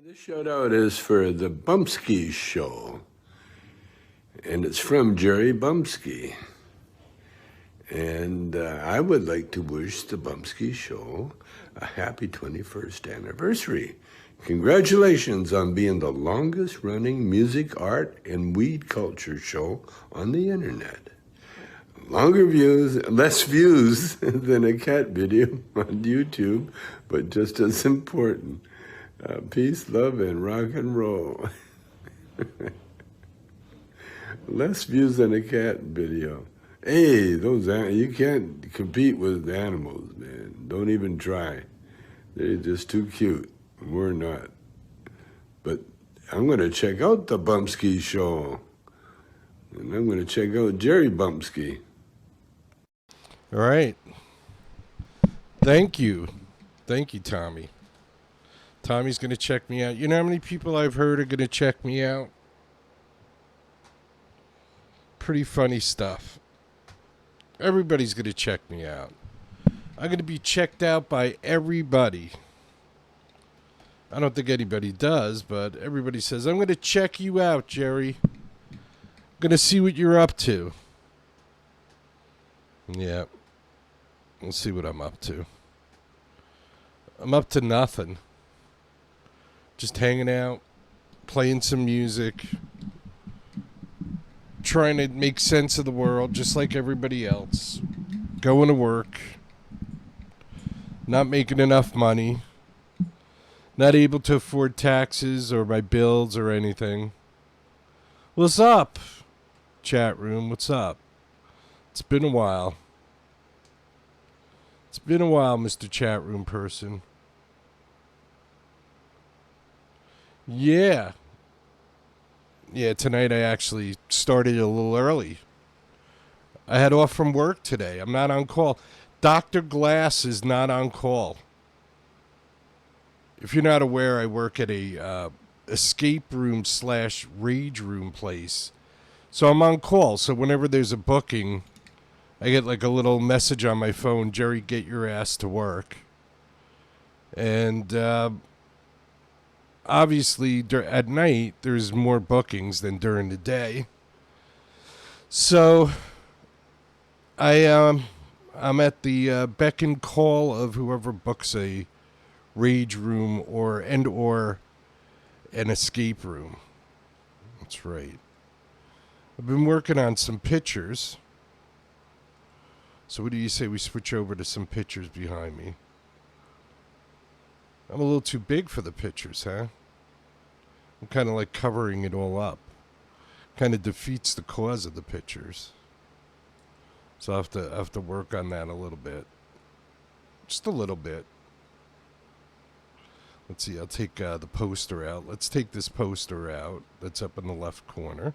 This shout out is for the Bumpskey show, and it's from Jerry Bumpskey. And I would like to wish the Bumpskey show a happy 21st anniversary. Congratulations on being the longest running music, art, and weed culture show on the internet. Longer views, less views than a cat video on YouTube, but just as important. Peace, love, and rock and roll. Less views than a cat video. Hey, you can't compete with animals, man. Don't even try. They're just too cute. We're not. But I'm going to check out the Bumpskey show. And I'm going to check out Jerry Bumpskey. All right. Thank you. Thank you, Tommy. Tommy's going to check me out. You know how many people I've heard are going to check me out? Pretty funny stuff. Everybody's going to check me out. I'm going to be checked out by everybody. I don't think anybody does, but everybody says, I'm going to check you out, Jerry. I'm going to see what you're up to. Yeah. We'll see what I'm up to. I'm up to nothing. Just hanging out, playing some music, trying to make sense of the world just like everybody else, going to work, not making enough money, not able to afford taxes or my bills or anything. What's up, chat room? What's up? It's been a while. It's been a while, Mr. Chat Room person. Yeah. Yeah, tonight I actually started a little early. I had off from work today. I'm not on call. Dr. Glass is not on call. If you're not aware, I work at a escape room / rage room place. So I'm on call. So whenever there's a booking, I get like a little message on my phone, Jerry, get your ass to work. And obviously, at night, there's more bookings than during the day. So, I'm at the beck and call of whoever books a rage room or an escape room. That's right. I've been working on some pictures. So what do you say we switch over to some pictures behind me? I'm a little too big for the pictures, huh? I'm kind of like covering it all up. Kind of defeats the cause of the pictures. So I have to work on that a little bit. Just a little bit. Let's see, I'll take the poster out. Let's take this poster out that's up in the left corner.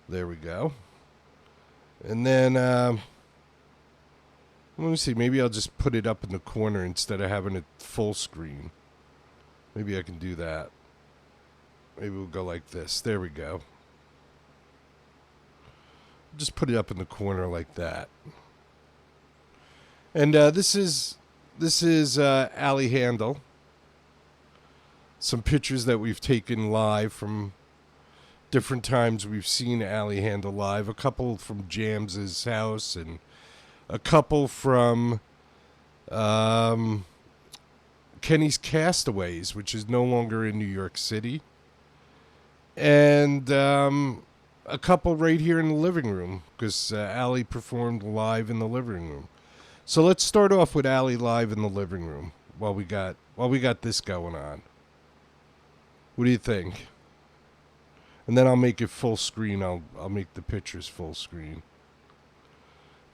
There we go. And then, let me see, maybe I'll just put it up in the corner instead of having it full screen. Maybe I can do that. Maybe we'll go like this. There we go. Just put it up in the corner like that. And this is Allie Handel. Some pictures that we've taken live from different times we've seen Allie Handel live. A couple from Jams's house and a couple from Kenny's Castaways, which is no longer in New York City. And a couple right here in the living room, because Allie performed live in the living room. So let's start off with Allie live in the living room while we got this going on. What do you think? And then I'll make it full screen. I'll make the pictures full screen.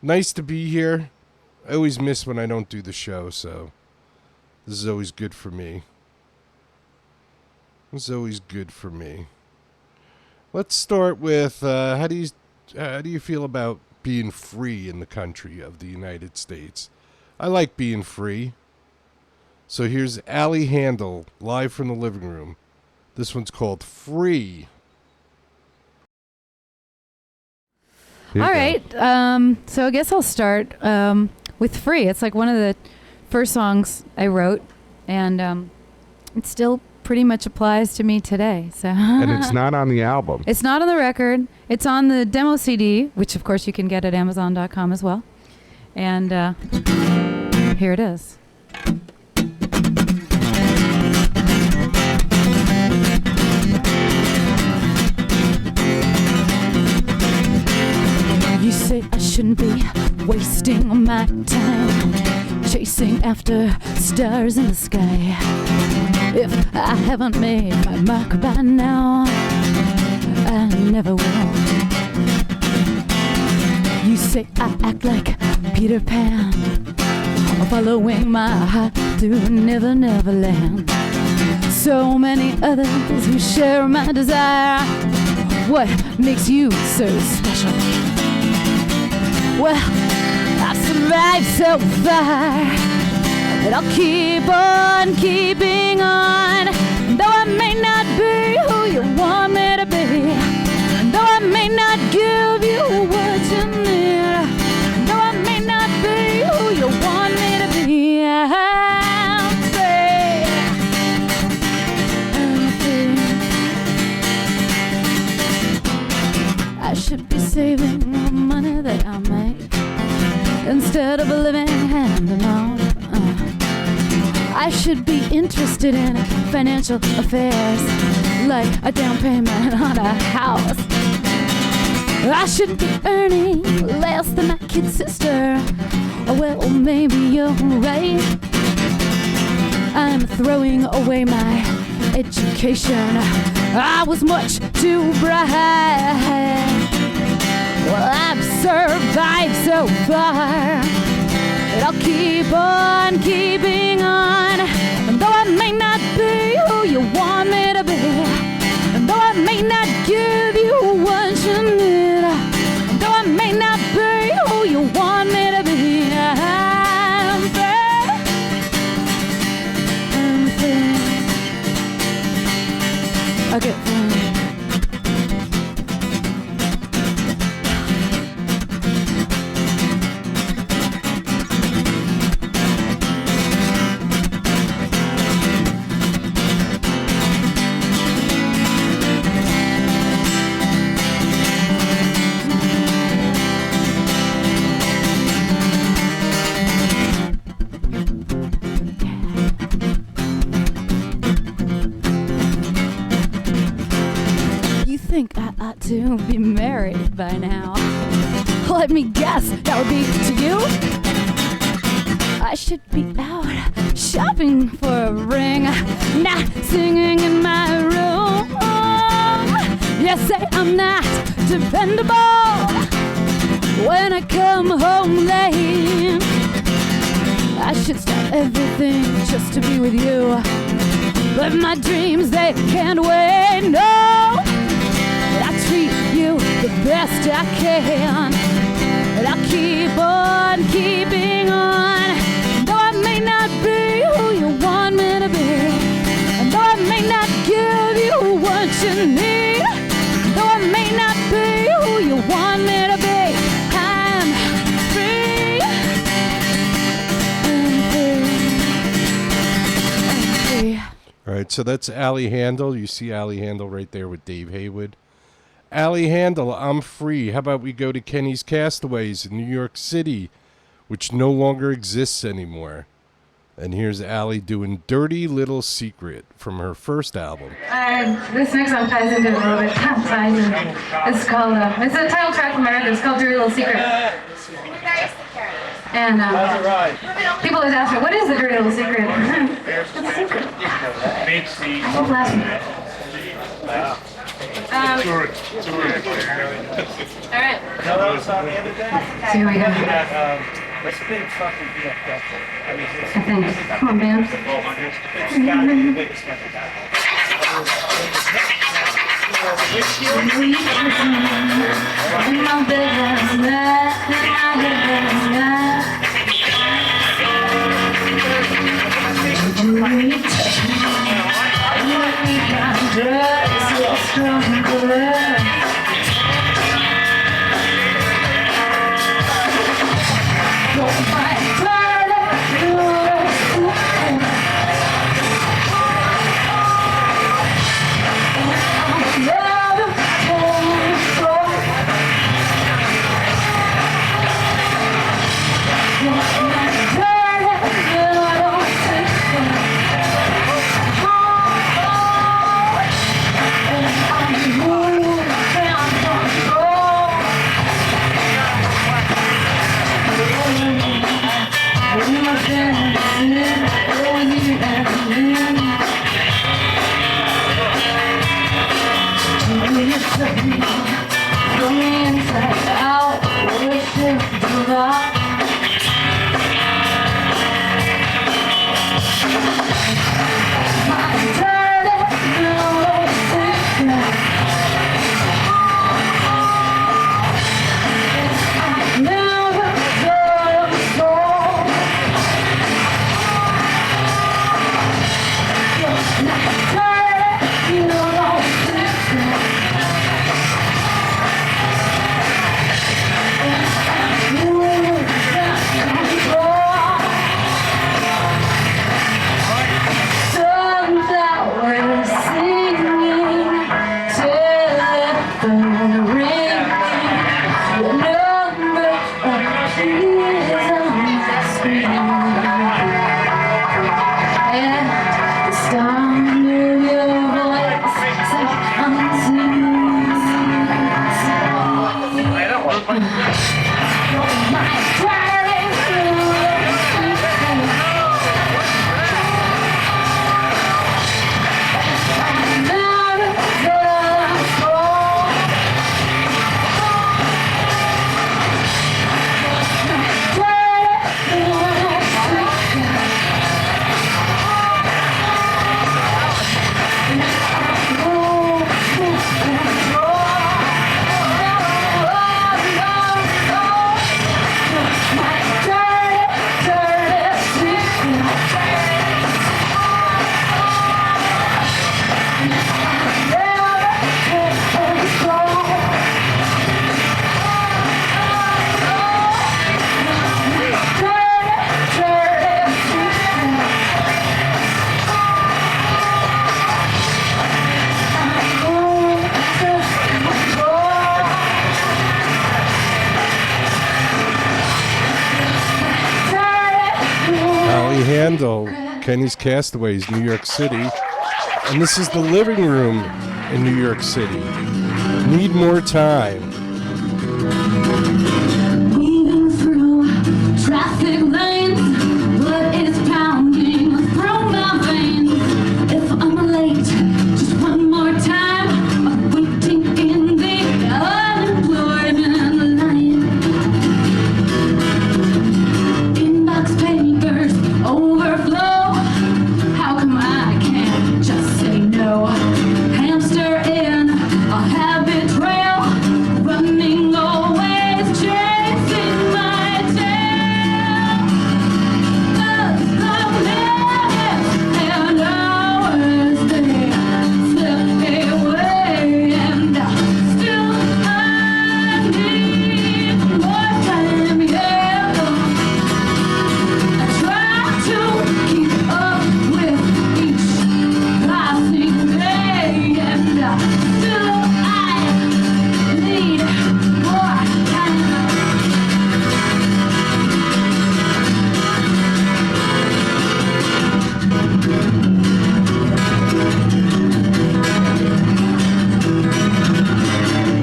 Nice to be here. I always miss when I don't do the show, so this is always good for me. This is always good for me. Let's start with how do you feel about being free in the country of the United States? I like being free. So here's Allie Handel live from the living room. This one's called Free. All right. So I guess I'll start with Free. It's like one of the first songs I wrote. And it still pretty much applies to me today. So And it's not on the album. It's not on the record. It's on the demo CD, which of course you can get at Amazon.com as well. And here it is. You say I shouldn't be wasting my time chasing after stars in the sky. If I haven't made my mark by now, I never will. You say I act like Peter Pan, following my heart through Never Never Land. So many others who share my desire. What makes you so special? Well, I've survived so far, and I'll keep on keeping on. Though I may not be who you want me to be, though I may not give you what you need, though I may not be who you want me to be, I'm free. I should be saving the money that I make instead of living hand to mouth. I should be interested in financial affairs, like a down payment on a house. I shouldn't be earning less than my kid sister. Well, maybe you're right. I'm throwing away my education. I was much too bright. Well, I've survived so far, and I'll keep on keeping on. And though I may not be who you want me to be, and though I may not give you what you need, and though I may not be who you want me to be, I'm free. I'm free. I'll get free. Think I ought to be married by now. Let me guess, that would be to you? I should be out shopping for a ring, not singing in my room. You say I'm not dependable when I come home late. I should stop everything just to be with you, but my dreams, they can't wait, no. I treat you the best I can, and I'll keep on keeping on. Though I may not be who you want me to be, and though I may not give you what you need, though I may not be who you want me to be, I'm free. I'm free. I'm free. All right, so that's Allie Handel. You see Allie Handel right there with Dave Haywood. Allie Handel, I'm free. How about we go to Kenny's Castaways in New York City, which no longer exists anymore. And here's Allie doing Dirty Little Secret from her first album. This next song ties into it a little bit. It's called, it's a title track from my record. It's called Dirty Little Secret. And people always ask me, what is the Dirty Little Secret? It's a secret. Don't laugh at me. Alright. So here we go. I think. Come on, band. In my bed last night, did you really touch me? You let me down, drugs, so strong and good. Don't fight, turn it, Kenny's Castaways, New York City. And this is the living room in New York City. Need more time. Weaving through traffic lanes, blood is pounding through my veins. If I'm late, just one more time, I'm waiting in the unemployment line. Inbox papers overflow. How come I can't just say no? Hamster in a habit trail, running always chasing my tail. The minutes and hours they slip away, and still I need more time. Yeah, I try to keep up with each passing day, and still I need more time.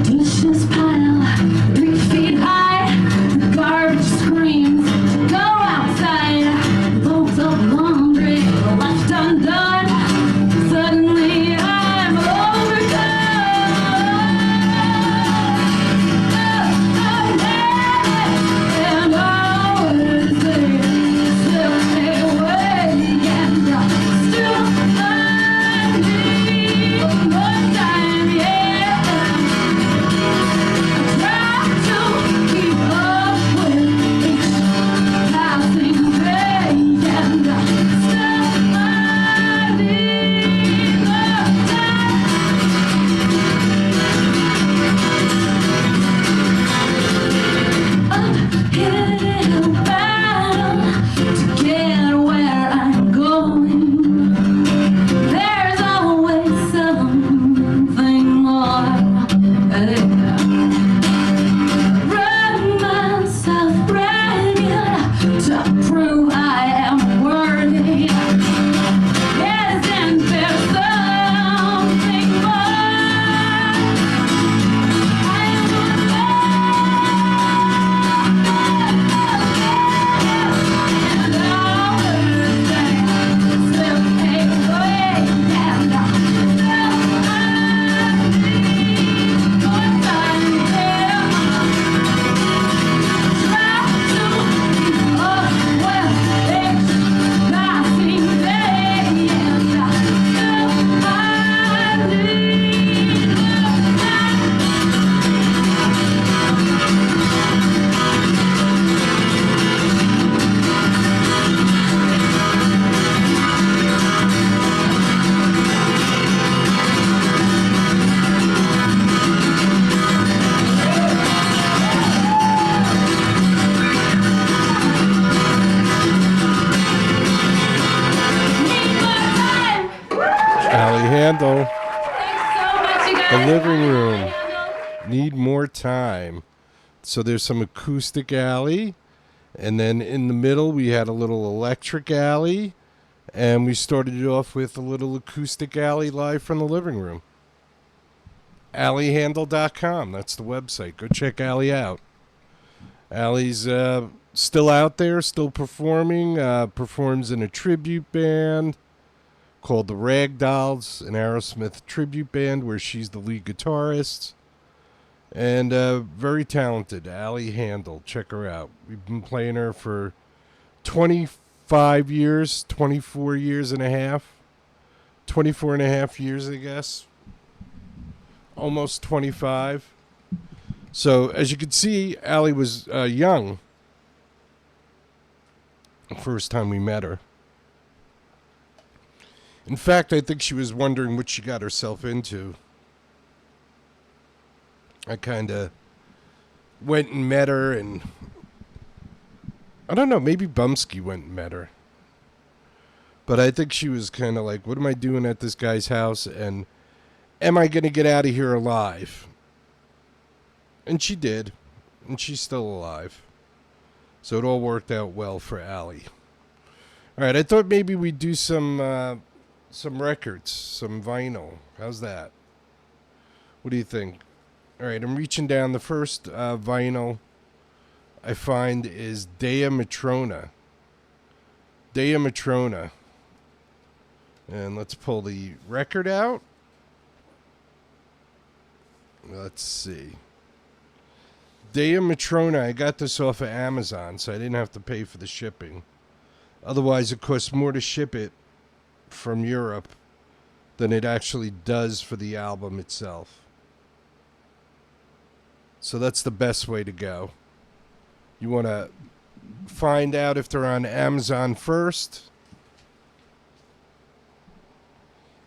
Dishes pile 3 feet high, the garbage screams to go outside. Loads of laundry left undone. Suddenly I'm overdone. And hours they slip away, and still I need more time. Yeah. Try to keep up with each passing day, and still I need more time. Uphill battle to get where I'm going. There's always something more. Run myself ragged to prove I am worthy. Yes, and there's something more. I am and hours they slip away, and still I need more time. Try to keep up with each passing day, and still I need more time. Need more time. Allie Handel, Thanks so much, you guys. the living room. Need more time. So there's some acoustic alley, and then in the middle we had a little electric alley, and we started it off with a little acoustic alley live from the living room. AllieHandel.com, that's the website. Go check Allie out. Allie's still out there, still performing, performs in a tribute band called the Ragdolls, an Aerosmith tribute band where she's the lead guitarist. And very talented, Allie Handel. Check her out. We've been playing her for 25 years, 24 years and a half. 24 and a half years, I guess. Almost 25. So, as you can see, Allie was young the first time we met her. In fact, I think she was wondering what she got herself into. I kind of went and met her, and I don't know, maybe Bumpskey went and met her. But I think she was kind of like, what am I doing at this guy's house, and am I going to get out of here alive? And she did, and she's still alive. So it all worked out well for Allie. All right, I thought maybe we'd do some records, some vinyl. How's that? What do you think? All right, I'm reaching down. The first vinyl I find is Dea Matrona. Dea Matrona. And let's pull the record out. Let's see. Dea Matrona, I got this off of Amazon, so I didn't have to pay for the shipping. Otherwise, it costs more to ship it from Europe than it actually does for the album itself. So that's the best way to go. You want to find out if they're on Amazon first.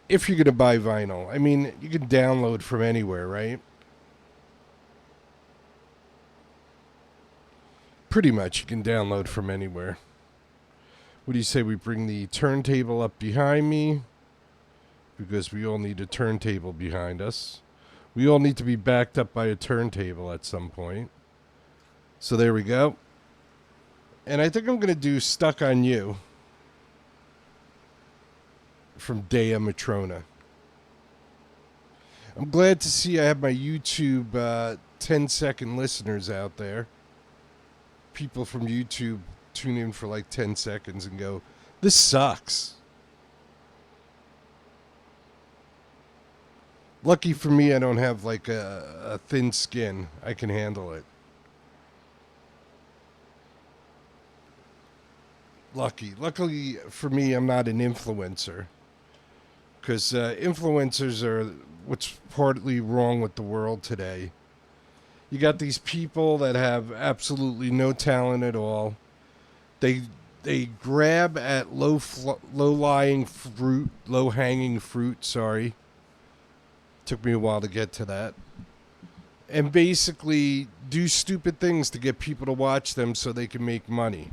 If you're going to buy vinyl. I mean, you can download from anywhere, right? Pretty much you can download from anywhere. What do you say we bring the turntable up behind me? Because we all need a turntable behind us. We all need to be backed up by a turntable at some point. So there we go. And I think I'm going to do Stuck on You from Dea Matrona. I'm glad to see I have my YouTube 10-second listeners out there. People from YouTube tune in for like 10 seconds and go, this sucks. Lucky for me, I don't have like a thin skin. I can handle it. Luckily for me, I'm not an influencer. Because influencers are what's partly wrong with the world today. You got these people that have absolutely no talent at all. They grab at low-hanging fruit. Sorry, took me a while to get to that. And basically do stupid things to get people to watch them so they can make money.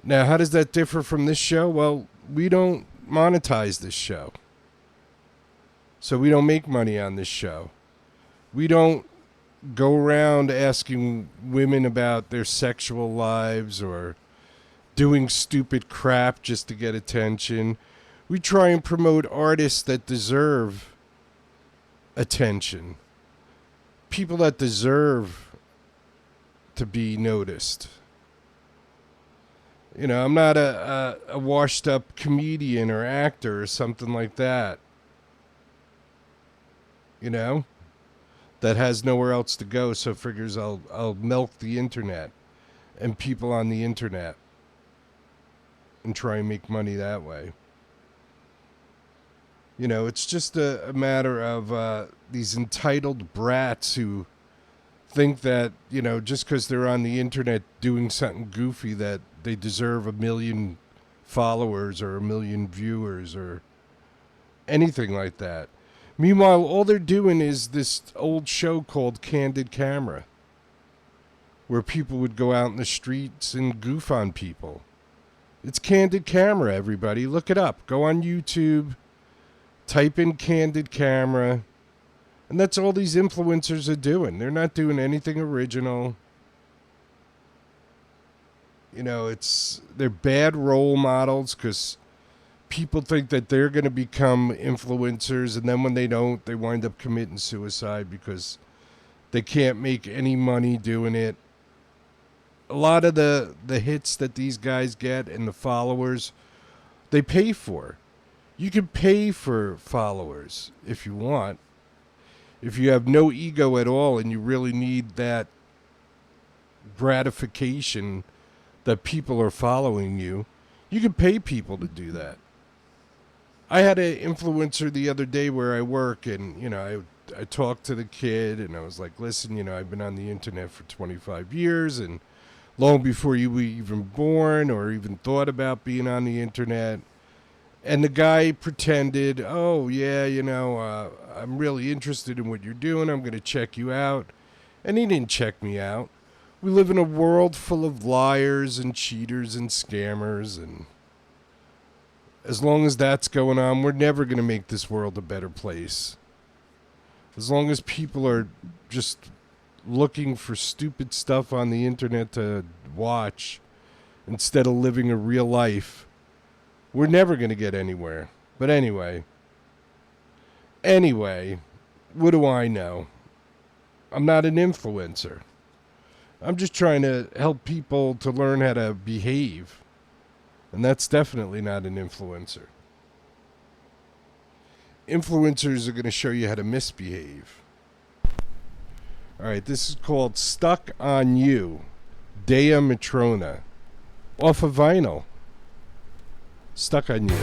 Now, how does that differ from this show? Well, we don't monetize this show. So we don't make money on this show. We don't go around asking women about their sexual lives or doing stupid crap just to get attention. We try and promote artists that deserve attention. People that deserve to be noticed. You know, I'm not a washed up comedian or actor or something like that. You know? That has nowhere else to go, so figures I'll milk the internet and people on the internet and try and make money that way. You know, it's just a matter of these entitled brats who think that, you know, just because they're on the internet doing something goofy that they deserve 1 million followers or 1 million viewers or anything like that. Meanwhile, all they're doing is this old show called Candid Camera, where people would go out in the streets and goof on people. It's Candid Camera, everybody. Look it up. Go on YouTube, type in Candid Camera, and that's all these influencers are doing. They're not doing anything original. You know, they're bad role models because people think that they're going to become influencers, and then when they don't, they wind up committing suicide because they can't make any money doing it. A lot of the hits that these guys get and the followers, they pay for. You can pay for followers if you want. If you have no ego at all and you really need that gratification that people are following you, you can pay people to do that. I had an influencer the other day where I work, and, you know, I talked to the kid, and I was like, listen, you know, I've been on the internet for 25 years, and long before you were even born or even thought about being on the internet. And the guy pretended, oh, yeah, you know, I'm really interested in what you're doing. I'm going to check you out. And he didn't check me out. We live in a world full of liars and cheaters and scammers, and as long as that's going on, we're never going to make this world a better place. As long as people are just looking for stupid stuff on the internet to watch instead of living a real life, we're never going to get anywhere. But anyway, what do I know? I'm not an influencer. I'm just trying to help people to learn how to behave. And that's definitely not an influencer. Influencers are going to show you how to misbehave. All right, this is called Stuck on You, Dea Matrona, off of vinyl. Stuck on You.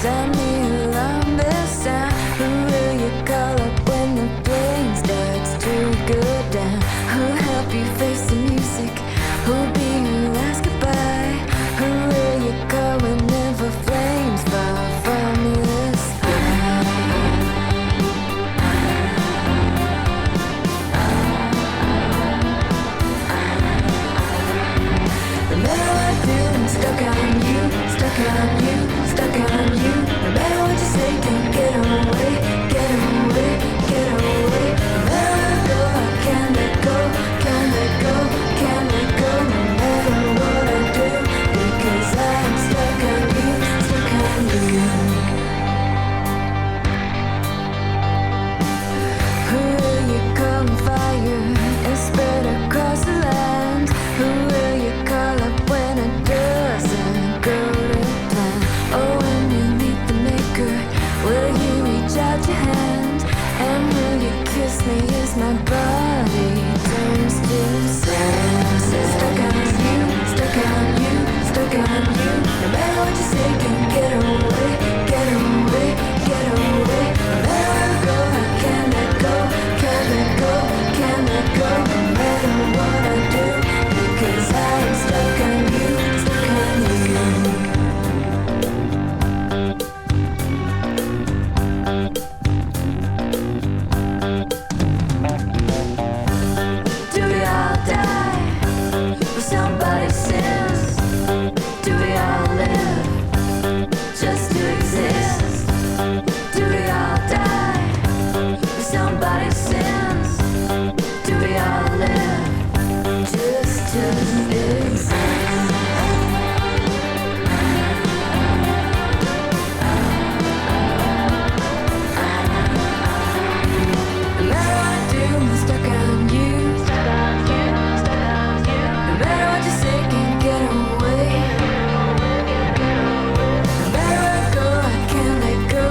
Send me a long best sound. Who will you call up when the plane starts to go down? Who'll help you face the music? Who'll be your last goodbye? Who will you call whenever flames fall from the sky? No matter what I do, I'm stuck on you, stuck on you, stuck on you. No matter what you say, can't get away, get away, get away. No matter where I go, I can't let go, can't let go, can't let go. No matter what I do, because I'm stuck on you, stuck on you. Who will you call on fire and spread across the land? Who will you call up when it doesn't go to plan? Oh, when you meet the maker, will you reach out your hand? And will you kiss me as my body turns to sand? Stuck on you, stuck on you, stuck on you. No matter what you say, can't get away, get away, get away. No matter where I go, I can't let go, can't let go, can't let go. No matter what I do, because I'm stuck on you, stuck on you. Do we all die for somebody's sins? Do we all live just to exist? Do we all die for somebody's sins? Do we all live just to exist? No matter what I do, I'm stuck on you, stuck on you, stuck on you. No matter what you say, can't get away. No matter where I go, I can't let go.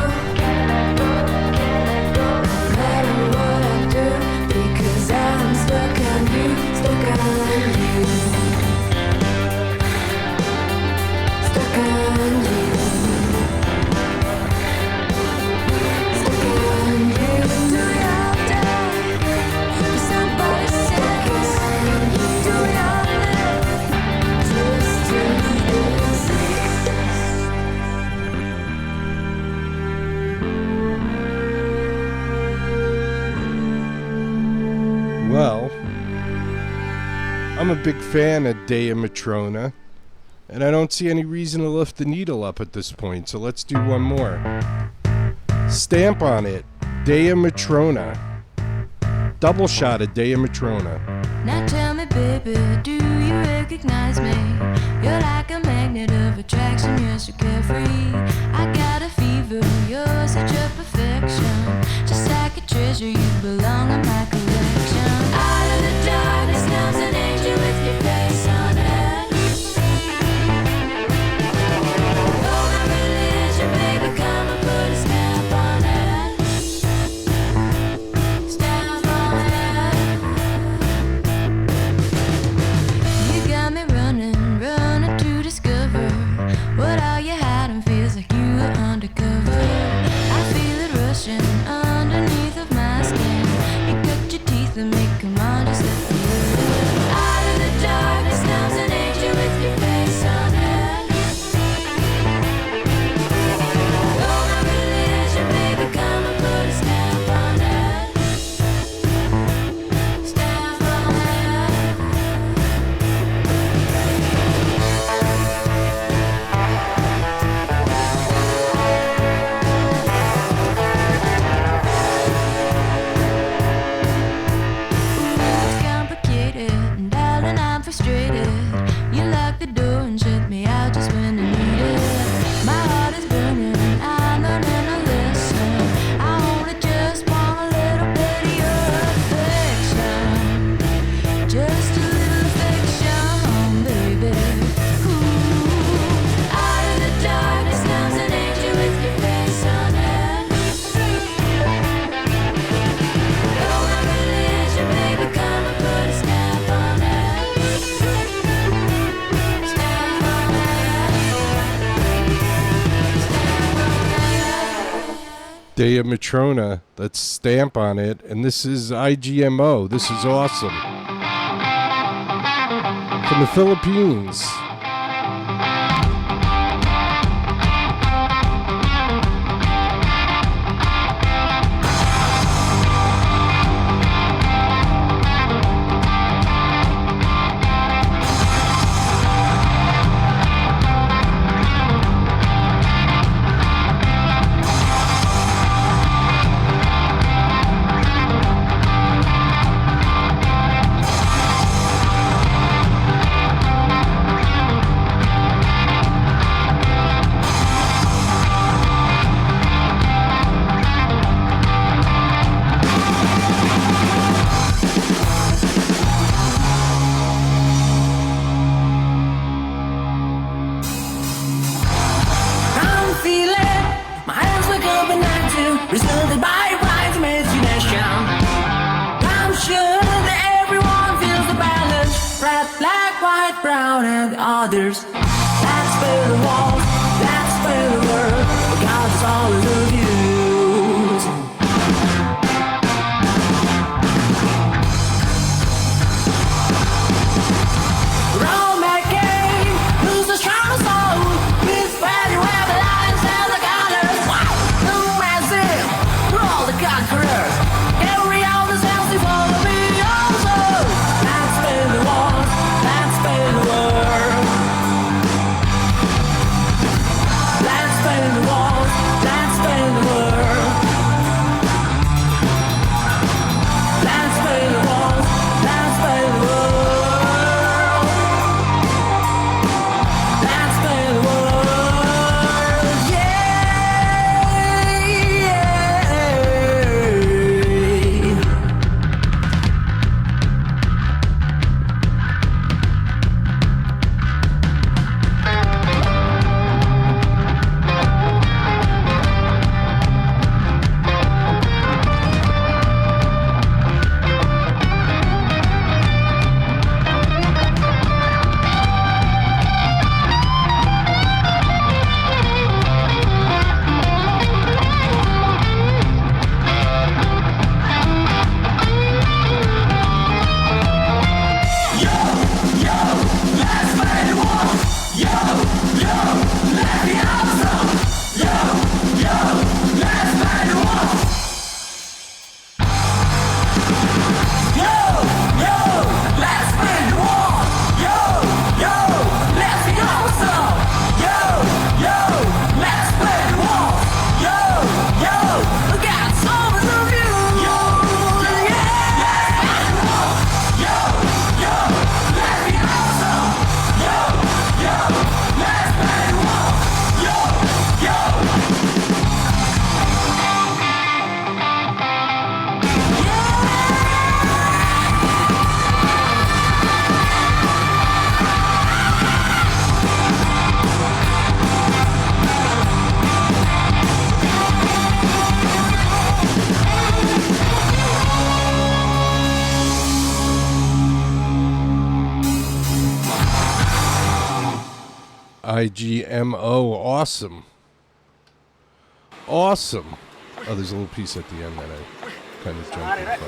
No matter what I do, because I'm stuck on you, stuck on you. Stuck on you. Stuck on you. Do we all die for somebody's sins? Do we all live just to exist? Well, I'm a big fan of Dea Matrona, and I don't see any reason to lift the needle up at this point, so let's do one more. Stamp on it, Dea Matrona. Double shot of Dea Matrona. Now tell me, baby, do you recognize me? You're like a magnet of attraction, you're so carefree. I got a fever, you're such a perfection. Just like a treasure, you belong in my collection. Out of the darkness comes an angel with your face on it. Oh, my religion, baby, come and put a stamp on it. Stamp on it. You got me running, running to discover what all you hiding feels like you were undercover. I feel it rushing underneath of my skin. You cut your teeth and make come on, just let me live. Out of the darkness comes an angel with your face on it. Oh, my religion, baby, come and put a stamp on it. Stamp on it. Dea Matrona. Let's stamp on it. And this is IGMO. This is awesome. From the Philippines. Resulted by bridesmaids' imagination. I'm sure that everyone feels the balance. Red, black, white, brown, and others. Let's build the walls, let's build the world. Because it's always the views. Rome again, lose the strong soul. With value, have the lines and the colors. Wow, massive, we're all the conquerors. Carry out the sounds to follow me also. Let's build the walls, let's build the world. Let's build the walls, let's build the world. Let's build the walls, let's build the world. Let's build the world, yeah, yeah. IGMO. Awesome. Awesome. Oh, there's a little piece at the end that I kind of jumped in front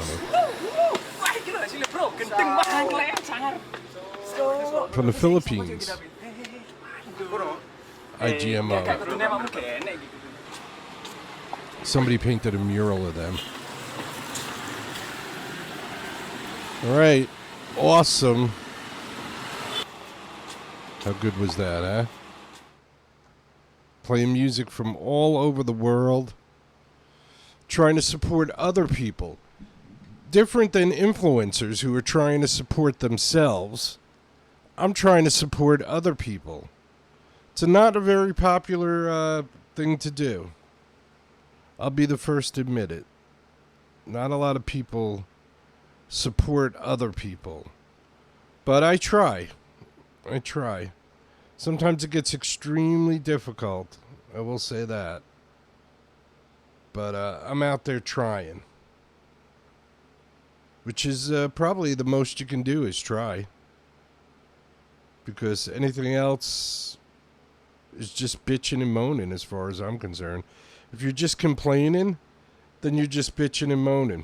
of. From the Philippines. IGMO. Somebody painted a mural of them. All right. Awesome. How good was that, huh? Playing music from all over the world. Trying to support other people. Different than influencers who are trying to support themselves. I'm trying to support other people. It's not a very popular thing to do. I'll be the first to admit it. Not a lot of people support other people. But I try. I try. Sometimes it gets extremely difficult. I will say that. But I'm out there trying. Which is probably the most you can do is try. Because anything else is just bitching and moaning as far as I'm concerned. If you're just complaining, then you're just bitching and moaning.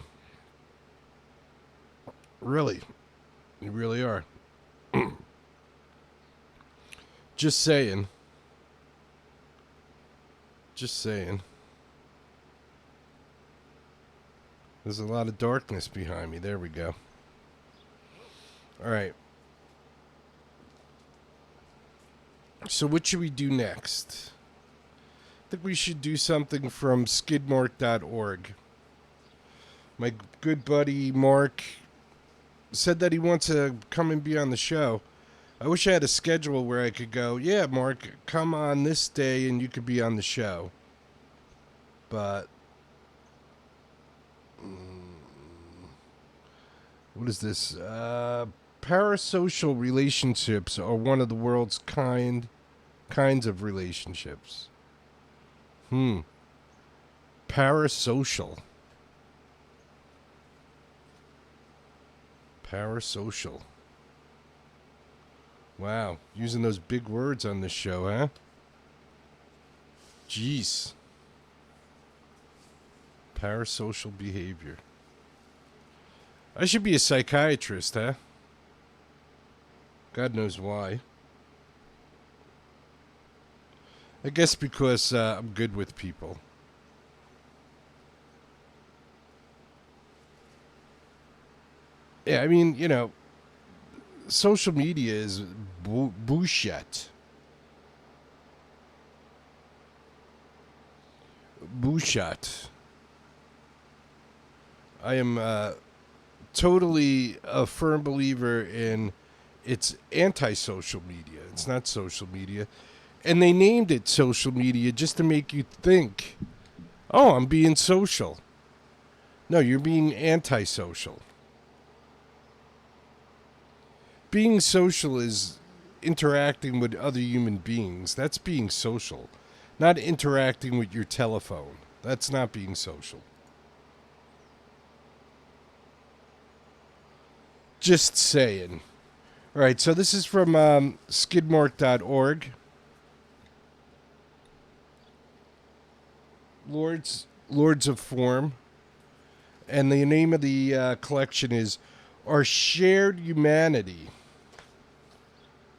Really. You really are. Just saying. Just saying. There's a lot of darkness behind me. There we go. All right. So what should we do next? I think we should do something from skidmark.org. My good buddy Mark said that he wants to come and be on the show. I wish I had a schedule where I could go, yeah, Mark, come on this day and you could be on the show. But what is this? Parasocial relationships are one of the world's kinds of relationships. Parasocial. Parasocial. Wow, using those big words on this show, huh? Jeez. Parasocial behavior. I should be a psychiatrist, huh? God knows why. I guess because I'm good with people. Yeah, I mean, you know, social media is bullshit. Bullshit. I am totally a firm believer in it's anti-social media. It's not social media. And they named it social media just to make you think, oh, I'm being social. No, you're being antisocial. Being social is interacting with other human beings. That's being social. Not interacting with your telephone. That's not being social. Just saying. All right, so this is from skidmark.org. Lords of Form. And the name of the collection is Our Shared Humanity.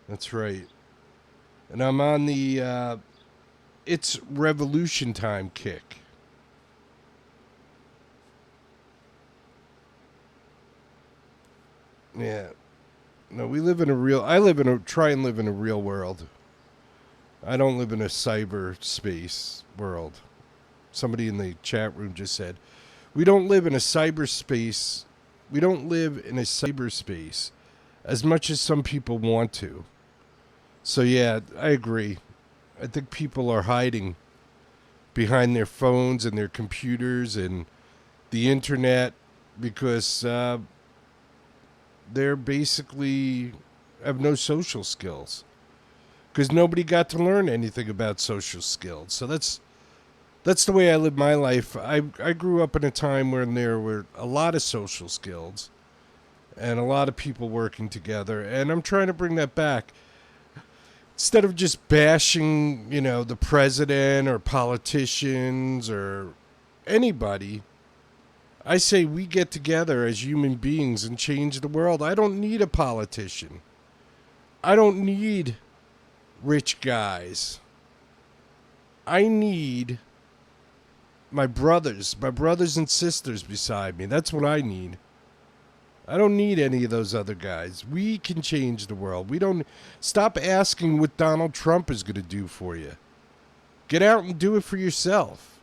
That's right. And I'm on the It's Revolution Time kick. Yeah. No, try and live in a real world. I don't live in a cyberspace world. Somebody in the chat room just said, we don't live in a cyberspace. We don't live in a cyberspace as much as some people want to. So yeah, I agree. I think people are hiding behind their phones and their computers and the internet because they're basically have no social skills because nobody got to learn anything about social skills. So that's the way I live my life. I grew up in a time when there were a lot of social skills and a lot of people working together, and I'm trying to bring that back. Instead of just bashing, you know, the president or politicians or anybody, I say we get together as human beings and change the world. I don't need a politician. I don't need rich guys. I need my brothers and sisters beside me. That's what I need. I don't need any of those other guys. We can change the world. We don't stop asking what Donald Trump is going to do for you. Get out and do it for yourself.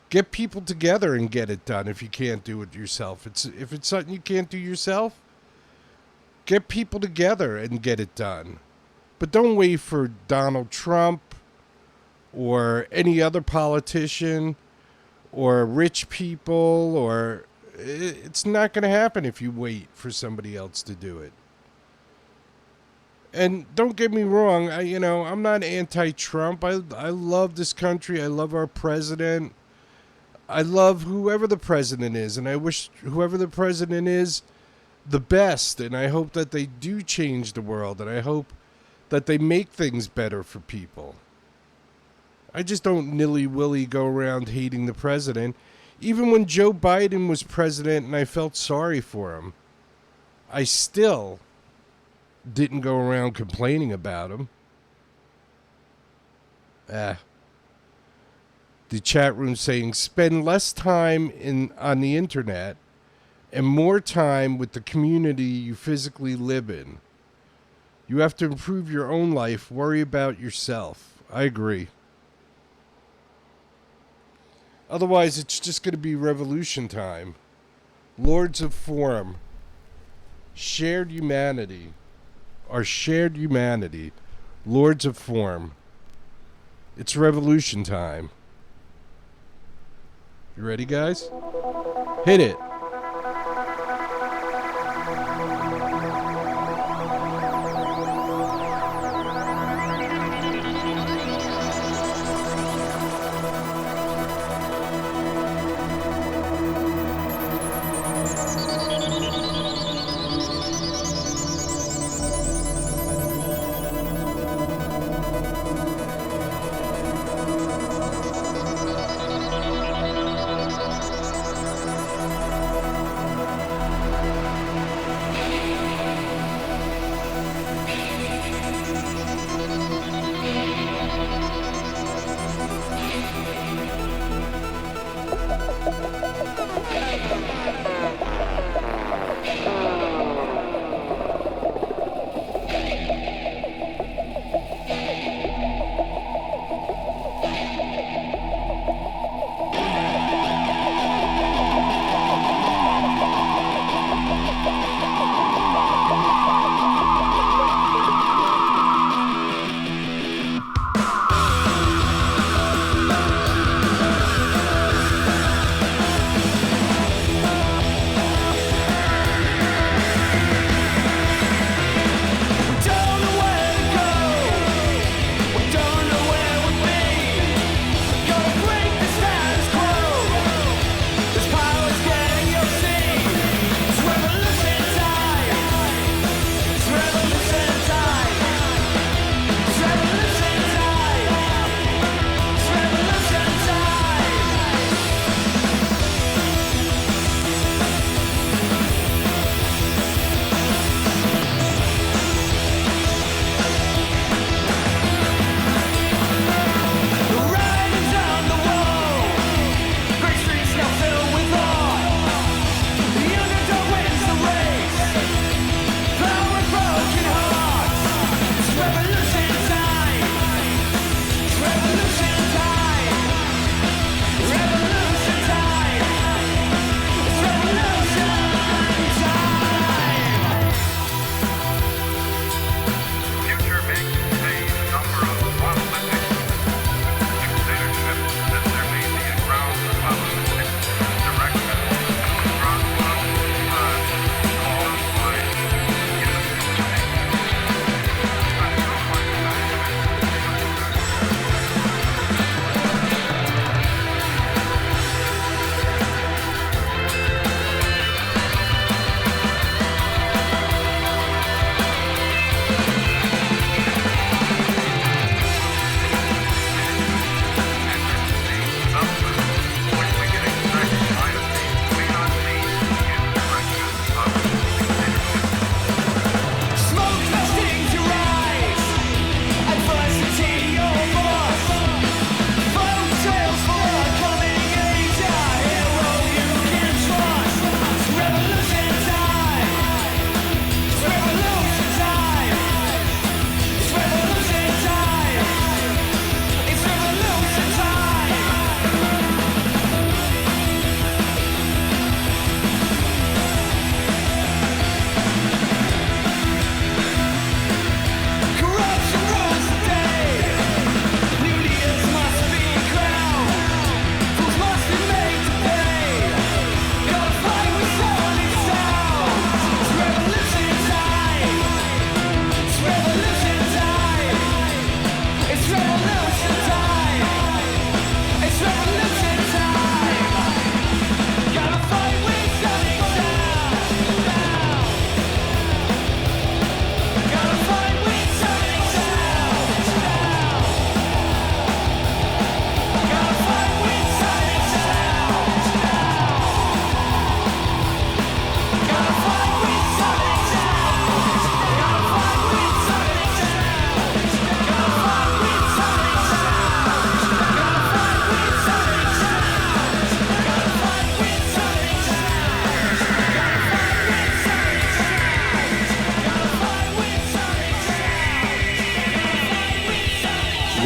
Get people together and get it done if you can't do it yourself. If it's something you can't do yourself, get people together and get it done. But don't wait for Donald Trump or any other politician or rich people or... It's not going to happen if you wait for somebody else to do it. And don't get me wrong, I'm not anti-Trump. I love this country. I love our president. I love whoever the president is, and I wish whoever the president is the best. And I hope that they do change the world, and I hope that they make things better for people. I just don't nilly-willy go around hating the president. Even when Joe Biden was president and I felt sorry for him, I still didn't go around complaining about him. The chat room saying spend less time on the internet and more time with the community you physically live in. You have to improve your own life. Worry about yourself. I agree. Otherwise, it's just going to be revolution time. Lords of Form. Shared humanity. Our shared humanity. Lords of Form. It's revolution time. You ready, guys? Hit it.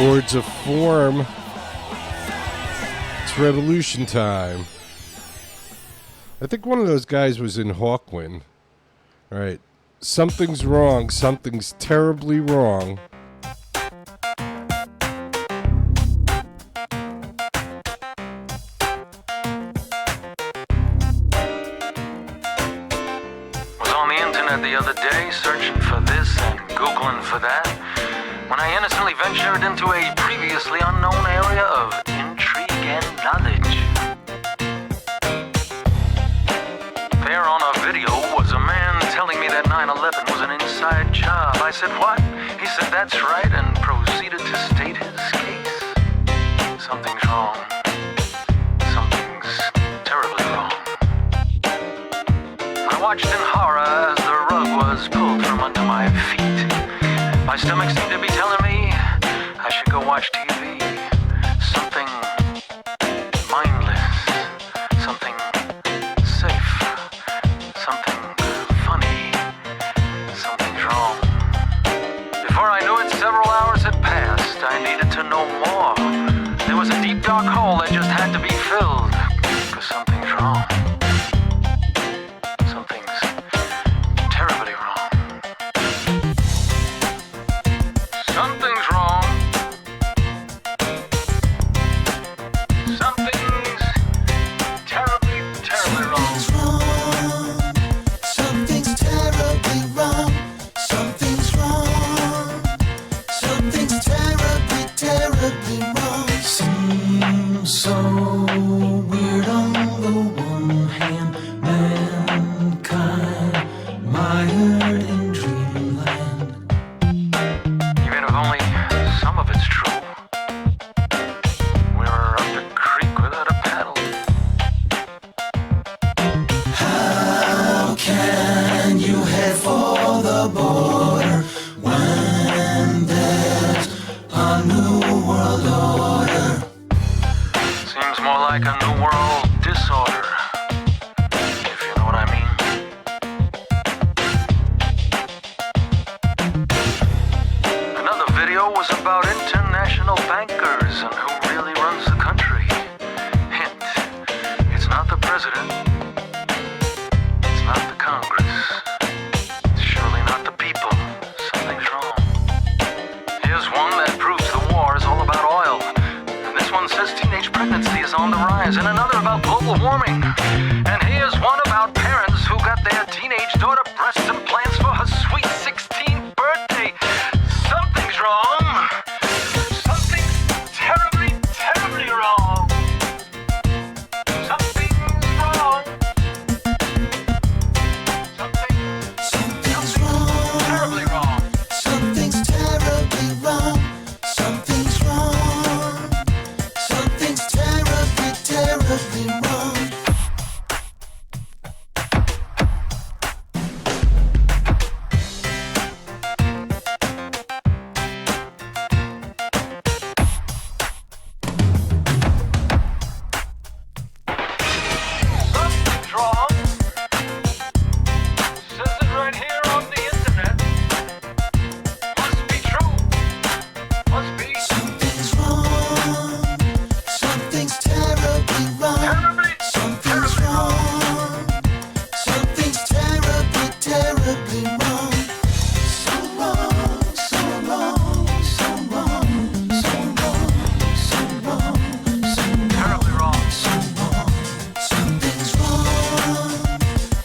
Lords of Form. It's revolution time. I think one of those guys was in Hawkwind. All right. Something's wrong. Something's terribly wrong. Was on the internet the other day, searching for this and Googling for that, when I innocently ventured into a previously unknown area of intrigue and knowledge. There on a video was a man telling me that 9/11 was an inside job. I said, what? He said, that's right, and proceeded to state his case. Something's wrong. Something's terribly wrong. I watched in horror as the rug was pulled from under my feet. My stomach seemed to be telling me I should go watch TV. Something mindless. Something safe. Something funny. Something's wrong. Before I knew it, several hours had passed. I needed to know more. There was a deep, dark hole that just had to be filled. 'Cause something's wrong. Something's terribly wrong. Something's wrong. Something's terribly, terribly wrong. Something's terribly wrong. Something's wrong. Something's terribly, terribly wrong. Seems so weird on the one hand. Mankind mired in dreamland. Even if only some of it's true. We were up the creek without a paddle. How can you head for the border when there's a new world order? Seems more like a new world disorder, if you know what I mean. Another video was about international bankers and who really runs the country. Hint, it's not the president. It's not the Congress. It's surely not the people. Something's wrong. Here's one that proves the war is all about oil. And this one says teenage pregnancy is on the rise. And another about global warming. And here's one about parents who got their teenage daughter breast implants for her sweet 16th birthday. Something's wrong. Something's terribly, terribly wrong. Something's wrong. Something's wrong. Terribly wrong. Something's terribly wrong. Something's wrong. Something's terribly, terribly wrong. Something's wrong. Says it right here on the internet. Must be true. Must be Something's wrong. Something's terribly wrong. terribly, Something's terribly wrong. Something's terribly, terribly wrong. So wrong, so wrong, so wrong, so wrong, so wrong, so terribly wrong. so wrong. Something's wrong.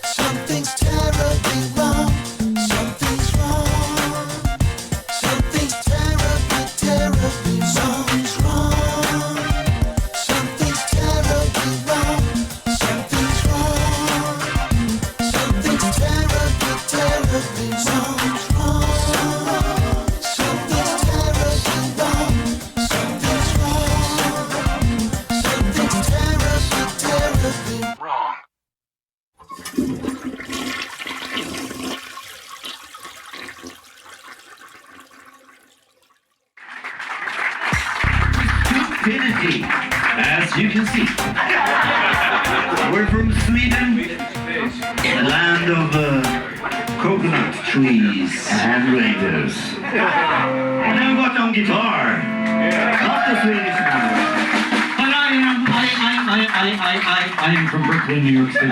Something's terribly wrong. Something's wrong. Something's terribly, terribly wrong. Something's wrong. Something's terribly wrong. Something's wrong. Something's terribly, terribly wrong. Something's wrong. Something's terribly wrong. Something's wrong. Something's terribly, terribly Wrong. Stupidity, as you can see. We're from Sweden, the land of coconut trees and reindeers. And I've got on guitar Not the Swedish number. But I am from Brooklyn, New York City.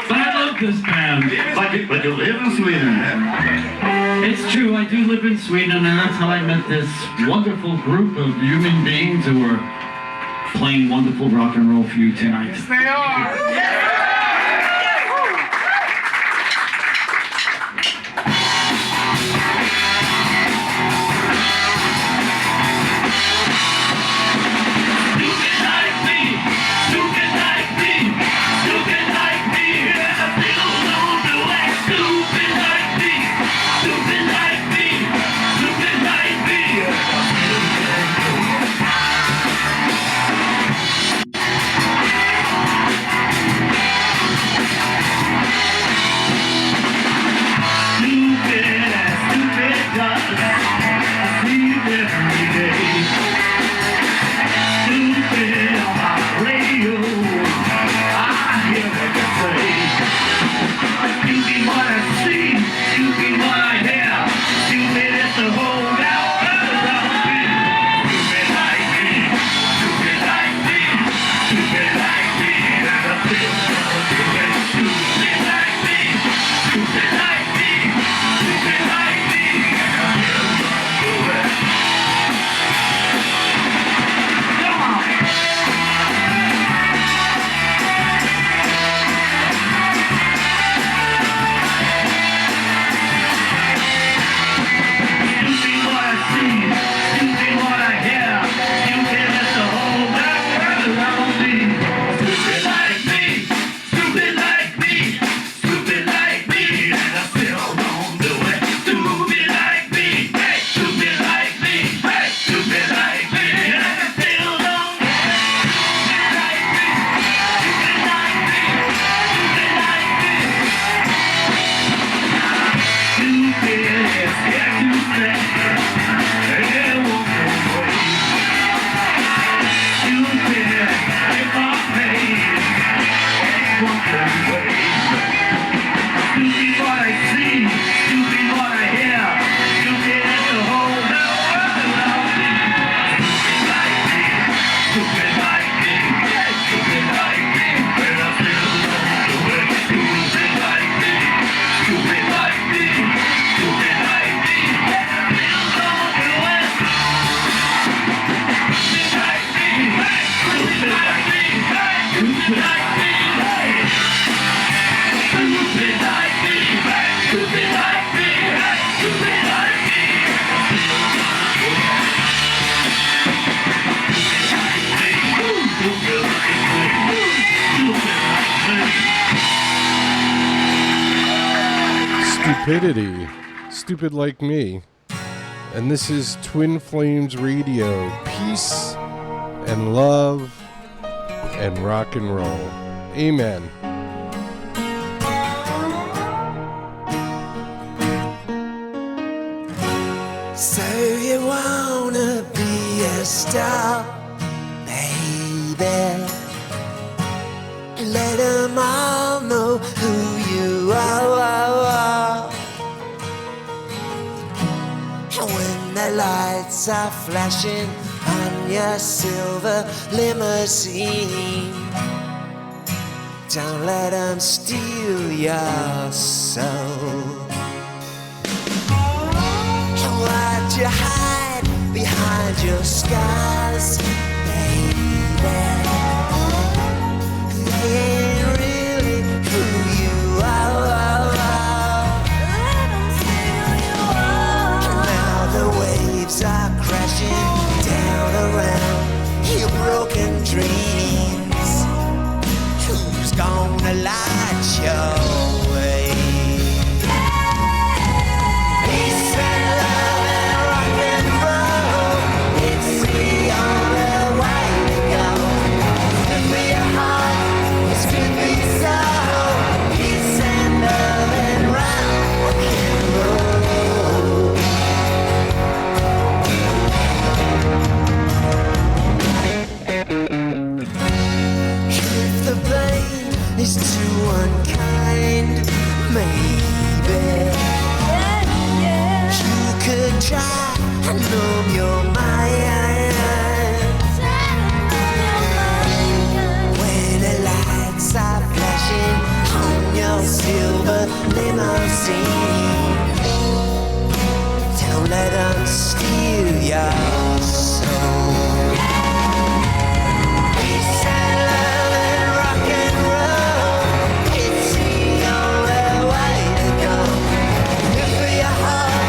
But I love this band. But you live in Sweden. It's true, I do live in Sweden, and that's how I met this wonderful group of human beings who are playing wonderful rock and roll for you tonight. Yes, they are. Stupidity, Stupid Like Me. And this is Twin Flames Radio. Peace and love and rock and roll. Amen. So you wanna be a star, baby? Let them all know who you are. And when the lights are flashing on your silver limousine, don't let them steal your soul. Why'd you hide behind your scars, baby? They ain't really who you are. Now the waves are crashing down around your broken dreams. Who's gonna light your way? Is too unkind, your soul. Peace and love and rock and roll. It's the only way to go. Good for your heart,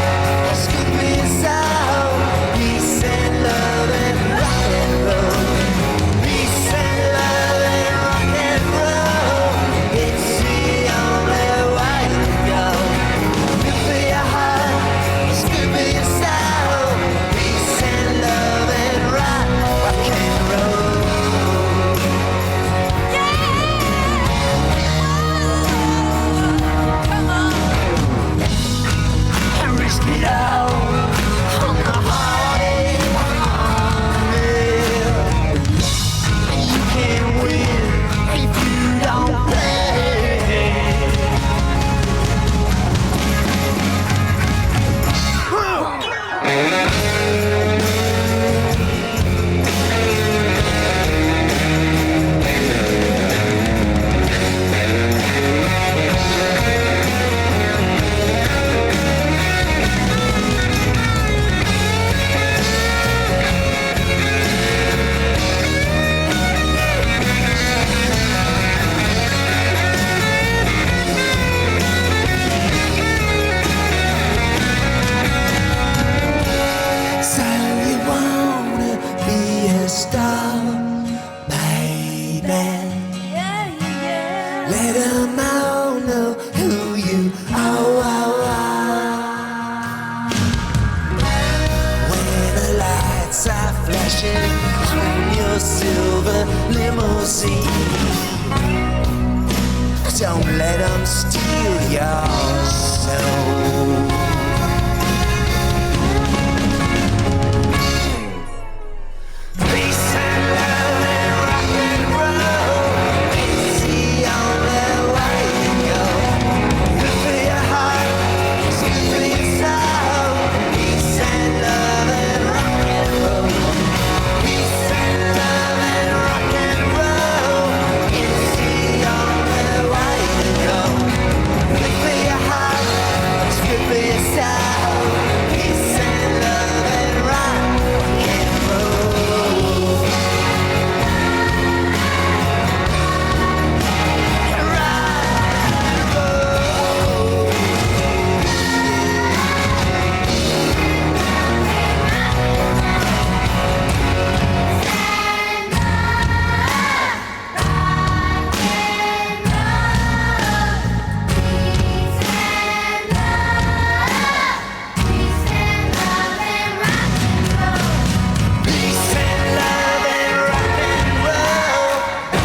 it's good for your soul. Peace and love and rock and roll. Peace and love and rock and roll. It's the only way to go. Good for your heart, it's good for your soul. Peace and love and rock and roll. Come on, and risk it all on the heartache. You can't win if you don't play. So you wanna be a star, baby? Let 'em all know who you are. When the lights are flashing on your silver limousine, don't let 'em steal your soul. Peace and love and rock and roll. It's the only way to go. Good for your heart, it's good for your soul. Peace and love and rock and roll. Peace and love and rock and roll. It's the only way to go. Good for your heart, it's good for your soul. Peace and love and rock and roll. Peace and love and rock and roll.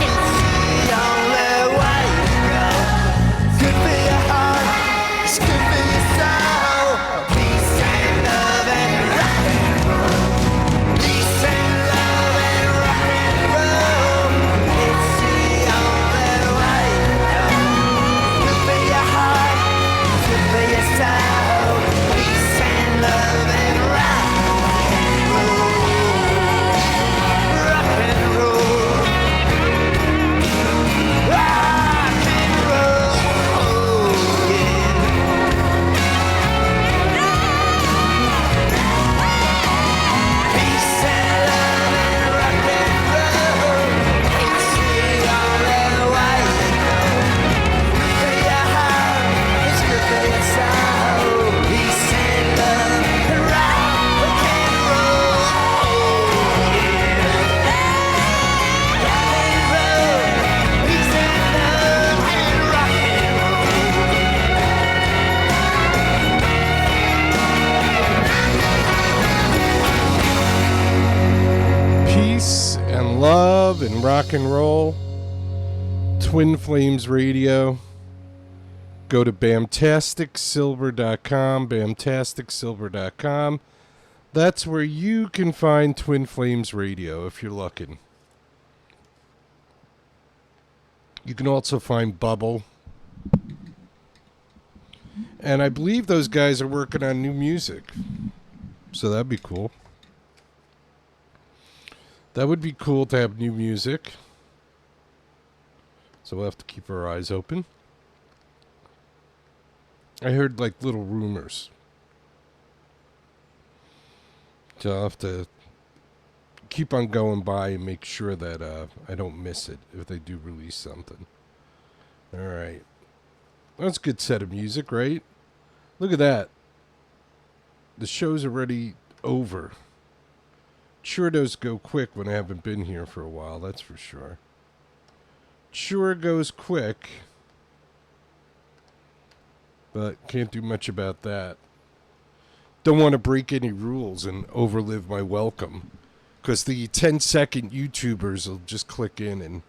It's the only way to go. Good for your heart, it's good for your soul. Peace and love and rock and roll. Peace and love and rock and roll. It's the only way to go. Good for your heart, it's good for your soul. Peace and love and rock and roll. Rock and roll. Rock and roll. Yeah. Peace and love and rock and roll. It's the only way to go. Good for your heart, it's good for your soul. Peace and love and rock and roll. Yeah. Rock and roll. Peace and love and rock and Peace and love and rock and roll. Twin Flames Radio. Go to bamtasticsilver.com, bamtasticsilver.com. That's where you can find Twin Flames Radio if you're looking. You can also find Bubble. And I believe those guys are working on new music. So that'd be cool. That would be cool to have new music. So we'll have to keep our eyes open. I heard like little rumors. So I'll have to keep on going by and make sure that I don't miss it if they do release something. All right. That's a good set of music, right? Look at that. The show's already over. Sure does go quick when I haven't been here for a while, that's for sure. Sure goes quick. But can't do much about that. Don't want to break any rules and overlive my welcome. Because the 10-second YouTubers will just click in and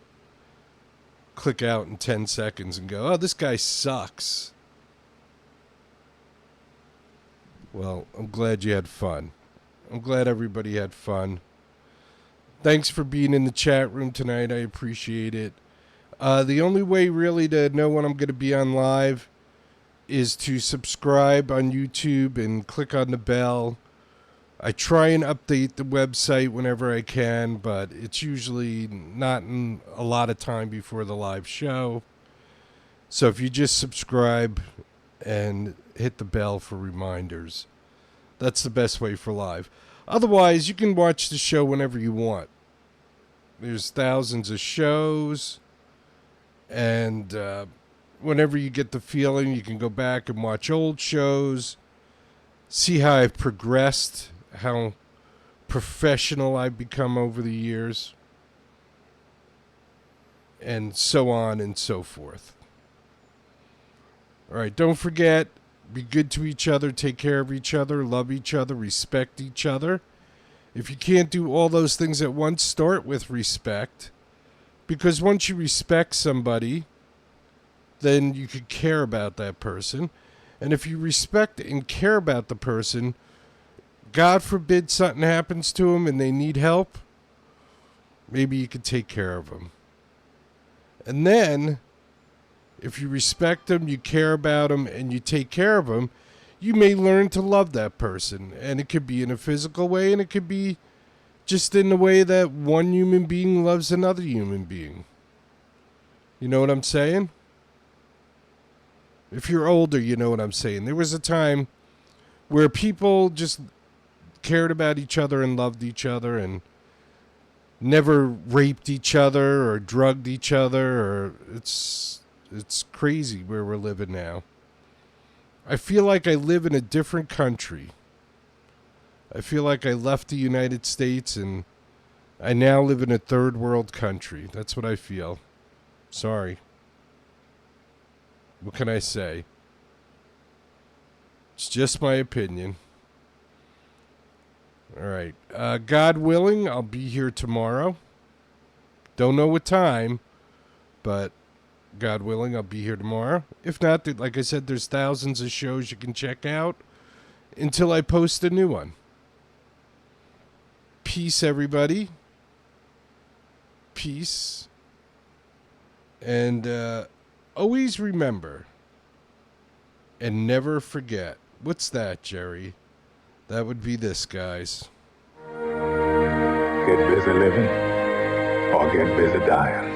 click out in 10 seconds and go, oh, this guy sucks. Well, I'm glad you had fun. I'm glad everybody had fun. Thanks for being in the chat room tonight. I appreciate it. The only way really to know when I'm going to be on live is to subscribe on YouTube and click on the bell. I try and update the website whenever I can, but it's usually not in a lot of time before the live show. So if you just subscribe and hit the bell for reminders, that's the best way for live. Otherwise, you can watch the show whenever you want. There's thousands of shows, and whenever you get the feeling, you can go back and watch old shows, see how I've progressed, how professional I've become over the years, and so on and so forth. All right, don't forget, be good to each other, take care of each other, love each other, respect each other. If you can't do all those things at once, start with respect. Because once you respect somebody, then you could care about that person. And if you respect and care about the person, God forbid something happens to them and they need help, maybe you could take care of them. And then, if you respect them, you care about them, and you take care of them, you may learn to love that person. And it could be in a physical way, and it could be just in the way that one human being loves another human being. You know what I'm saying? If you're older, you know what I'm saying. There was a time where people just cared about each other and loved each other and never raped each other or drugged each other. Or it's crazy where we're living now. I feel like I live in a different country. I feel like I left the United States and I now live in a third world country. That's what I feel. Sorry. What can I say? It's just my opinion. All right. God willing, I'll be here tomorrow. Don't know what time, but God willing, I'll be here tomorrow. If not, like I said, there's thousands of shows you can check out until I post a new one. Peace, everybody. Peace. And always remember and never forget. What's that, Jerry? That would be this, guys. Get busy living or get busy dying.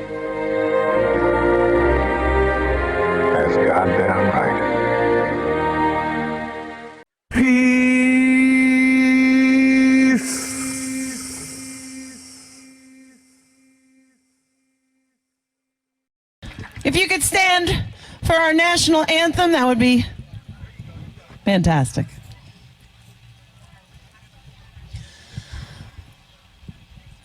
That's goddamn right. Peace. If you could stand for our national anthem, that would be fantastic.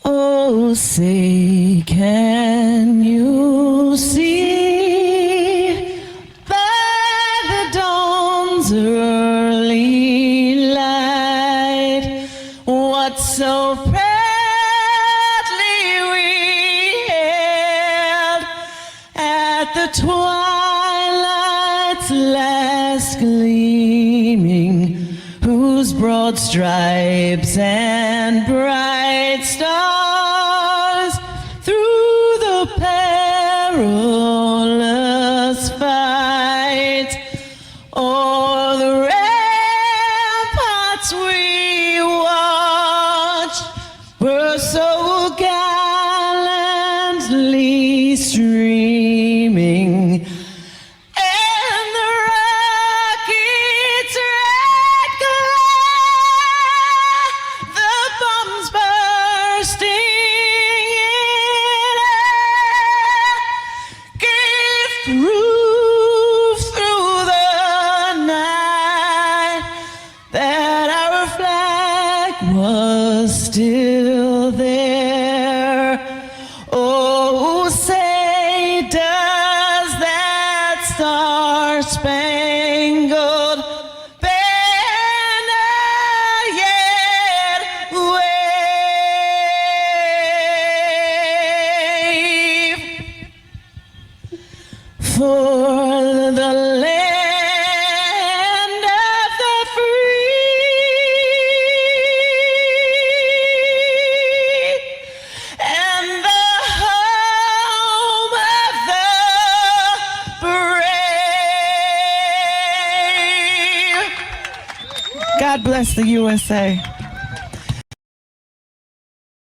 Oh, say, can you see by the dawn's early light what so proudly we hailed at the twilight's last gleaming, whose broad stripes and bright stars through the perilous fight o'er the ramparts we watched were so gallantly streaming. The still there. Oh, say does that star-spangled banner yet wave for the land of the free and the home of the brave. God bless the USA.